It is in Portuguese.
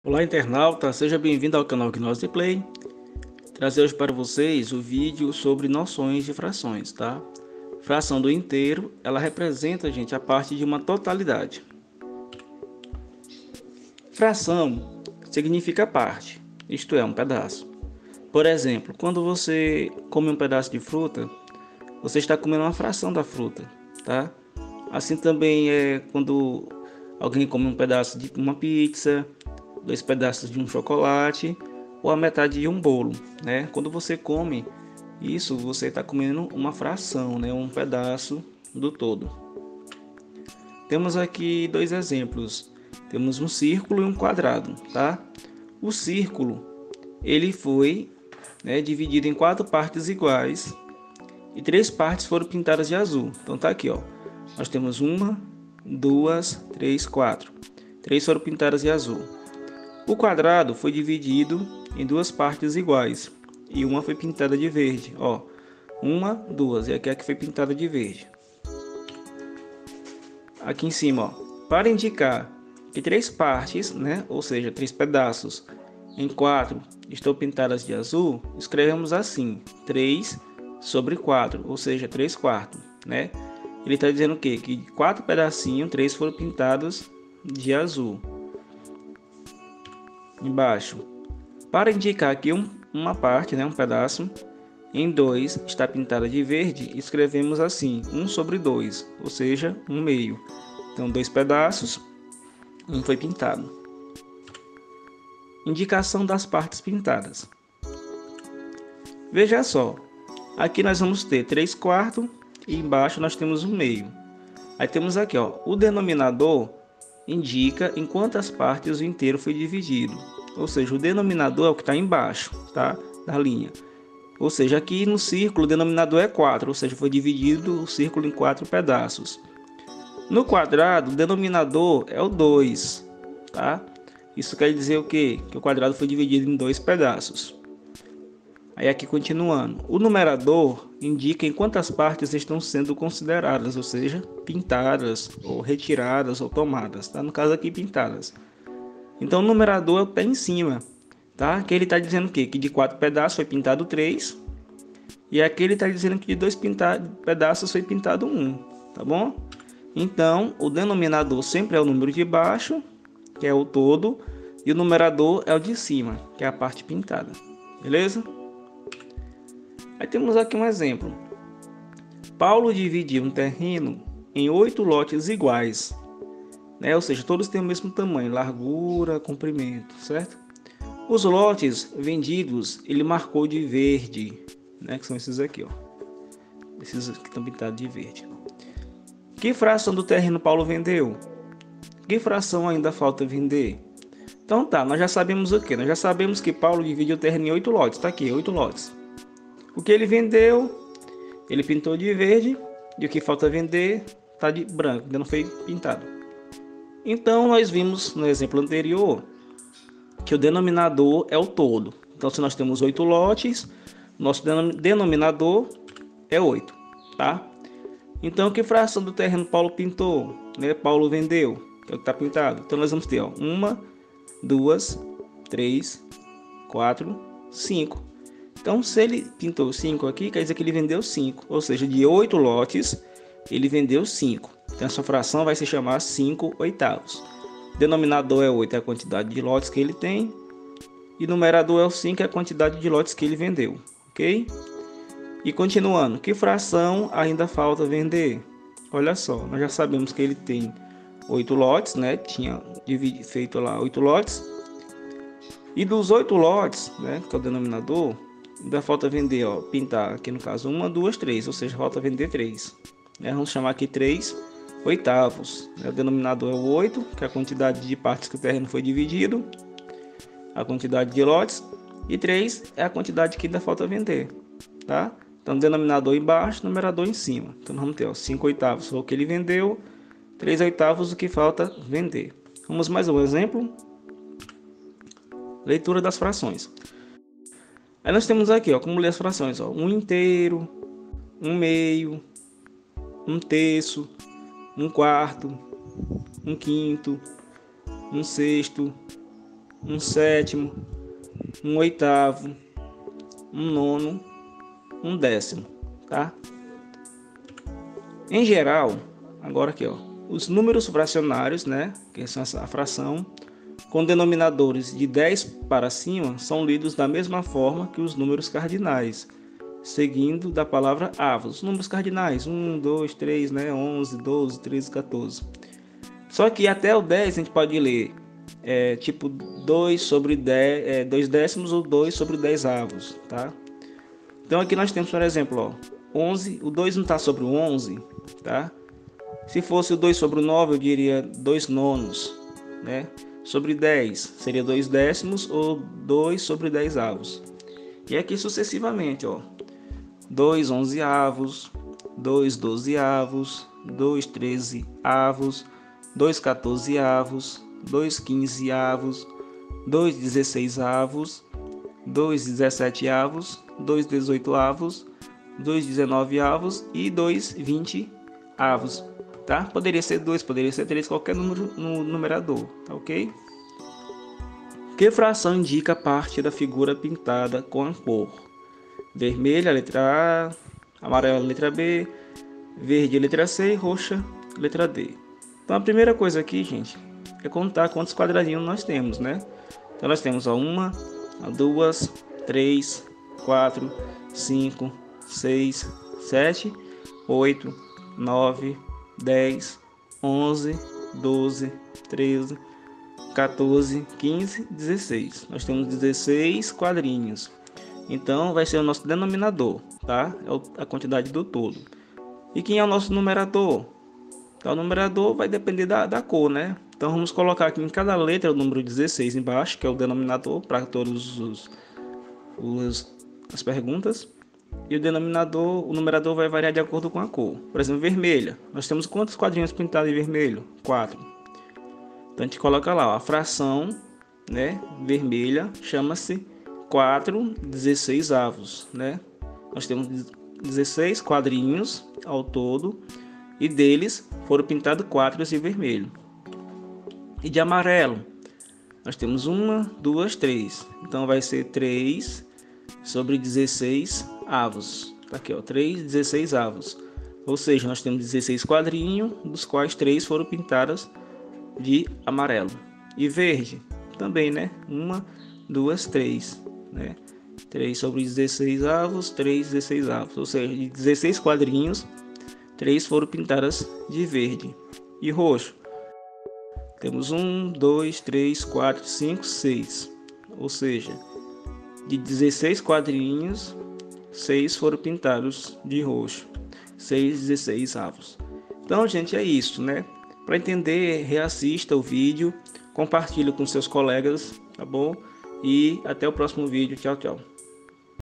Olá, internauta, seja bem-vindo ao canal Gnose Play. Trazer hoje para vocês o vídeo sobre noções de frações, tá? Fração do inteiro, ela representa, gente, a parte de uma totalidade. Fração significa parte, isto é, um pedaço. Por exemplo, quando você come um pedaço de fruta, você está comendo uma fração da fruta, tá? Assim também é quando alguém come um pedaço de uma pizza, dois pedaços de um chocolate ou a metade de um bolo, né? Quando você come isso, você está comendo uma fração, né? Um pedaço do todo. Temos aqui dois exemplos. Temos um círculo e um quadrado, tá? O círculo, ele foi, né, dividido em quatro partes iguais e três partes foram pintadas de azul. Então tá aqui, ó. Nós temos uma, duas, três, quatro. Três foram pintadas de azul. O quadrado foi dividido em duas partes iguais e uma foi pintada de verde, ó. Uma, duas, e aqui é que foi pintada de verde. Aqui em cima, ó, para indicar que três partes, né, ou seja, três pedaços em quatro estão pintadas de azul, escrevemos assim: 3 sobre 4, ou seja, 3 quartos, né? Ele está dizendo o quê? Que quatro pedacinhos, três foram pintados de azul. Embaixo, para indicar que uma parte, né, um pedaço, em 2 está pintada de verde, escrevemos assim: 1 sobre 2, ou seja, 1 meio. Então, dois pedaços, um foi pintado. Indicação das partes pintadas. Veja só, aqui nós vamos ter 3 quartos e embaixo nós temos 1 meio. Aí temos aqui, ó, o denominador indica em quantas partes o inteiro foi dividido. Ou seja, o denominador é o que está embaixo, tá? Da linha. Ou seja, aqui no círculo o denominador é 4, ou seja, foi dividido o círculo em 4 pedaços. No quadrado, o denominador é o 2, tá? Isso quer dizer o quê? Que o quadrado foi dividido em 2 pedaços. Aí aqui continuando, o numerador indica em quantas partes estão sendo consideradas, ou seja, pintadas, ou retiradas, ou tomadas, tá? No caso aqui, pintadas. Então o numerador é o que está em cima, tá? Que ele está dizendo o quê? Que de 4 pedaços foi pintado 3, e aqui ele está dizendo que de 2 pedaços foi pintado 1, tá bom? Então o denominador sempre é o número de baixo, que é o todo, e o numerador é o de cima, que é a parte pintada, beleza? Aí temos aqui um exemplo. Paulo dividiu um terreno em 8 lotes iguais, né? Ou seja, todos têm o mesmo tamanho, largura, comprimento, certo? Os lotes vendidos ele marcou de verde, né? Que são esses aqui, ó. Esses que estão pintados de verde. Que fração do terreno Paulo vendeu? Que fração ainda falta vender? Então tá, nós já sabemos o que? Nós já sabemos que Paulo dividiu o terreno em 8 lotes, tá aqui, 8 lotes. O que ele vendeu, ele pintou de verde, e o que falta vender está de branco, ainda não foi pintado. Então nós vimos no exemplo anterior que o denominador é o todo. Então se nós temos 8 lotes, nosso denominador é 8, tá? Então que fração do terreno Paulo pintou, né? Paulo vendeu, que é o que está pintado. Então nós vamos ter, ó, 1, 2, 3, 4, 5. Então, se ele pintou 5 aqui, quer dizer que ele vendeu 5. Ou seja, de 8 lotes, ele vendeu 5. Então, essa fração vai se chamar 5 oitavos. Denominador é 8, é a quantidade de lotes que ele tem. E numerador é o 5, é a quantidade de lotes que ele vendeu. Ok? E continuando, que fração ainda falta vender? Olha só, nós já sabemos que ele tem 8 lotes, né? Tinha feito lá 8 lotes. E dos 8 lotes, né, que é o denominador, ainda falta vender, ó, pintar aqui no caso 1, 2, 3, ou seja, falta vender 3. Vamos chamar aqui 3 oitavos. O denominador é o 8, que é a quantidade de partes que o terreno foi dividido, a quantidade de lotes, e 3 é a quantidade que ainda falta vender, tá? Então, denominador embaixo, numerador em cima. Então, vamos ter, ó, 5 oitavos foi o que ele vendeu, 3 oitavos o que falta vender. Vamos mais um exemplo. Leitura das frações. Aí nós temos aqui, ó, como ler as frações, ó, 1 inteiro, 1 meio, 1 terço, 1 quarto, 1 quinto, 1 sexto, um sétimo, um oitavo, um nono, um décimo, tá? Em geral, agora aqui, ó, os números fracionários, né, que são a fração, com denominadores de 10 para cima, são lidos da mesma forma que os números cardinais, seguindo da palavra avos. Números cardinais, 1, 2, 3, né, 11, 12, 13, 14. Só que até o 10 a gente pode ler tipo 2 sobre 10, 2 décimos ou 2 sobre 10 avos, tá? Então aqui nós temos, por exemplo, ó, 11, o 2 não está sobre o 11, tá? Se fosse o 2 sobre o 9, eu diria 2 nonos, né? Sobre 10 seria 2 décimos ou 2 sobre 10 avos. E aqui sucessivamente, ó, 2 onzeavos, 2 dozeavos, 2 13avos, 2 14avos, 2 15avos, 2 16avos, 2 17avos, 2 18avos, 2 19avos e 2 20avos, tá? Poderia ser 2, poderia ser 3, qualquer número no numerador, tá ok? Que fração indica parte da figura pintada com a cor? Vermelha, letra A, amarela, letra B, verde, letra C e roxa, letra D. Então a primeira coisa aqui, gente, é contar quantos quadradinhos nós temos, né? Então nós temos 1, 2, 3, 4, 5, 6, 7, 8, 9, 10, 11, 12, 13, 14, 15, 16. Nós temos 16 quadrinhos. Então vai ser o nosso denominador, tá? É a quantidade do todo. E quem é o nosso numerador? Então, o numerador vai depender da cor, né? Então vamos colocar aqui em cada letra o número 16 embaixo, que é o denominador para todas as perguntas. E o denominador, o numerador vai variar de acordo com a cor. Por exemplo, vermelha. Nós temos quantos quadrinhos pintados em vermelho? 4. Então a gente coloca lá, ó, a fração, né, vermelha chama-se 4 16avos, né? Nós temos 16 quadrinhos ao todo e deles foram pintados 4 de vermelho. E de amarelo, nós temos 1, 2, 3. Então vai ser 3 sobre 16 avos. Tá aqui, ó, 3 16avos. Ou seja, nós temos 16 quadrinhos, dos quais 3 foram pintados de amarelo. E verde também, né? 1, 2, 3, né? 3 sobre 16 avos, 3 16 avos. Ou seja, de 16 quadrinhos, 3 foram pintadas de verde. E roxo, temos 1, 2, 3, 4, 5, 6. Ou seja, de 16 quadrinhos, 6 foram pintados de roxo. 6 16 avos. Então, gente, é isso, né? Para entender, reassista o vídeo, compartilhe com seus colegas, tá bom? E até o próximo vídeo. Tchau, tchau.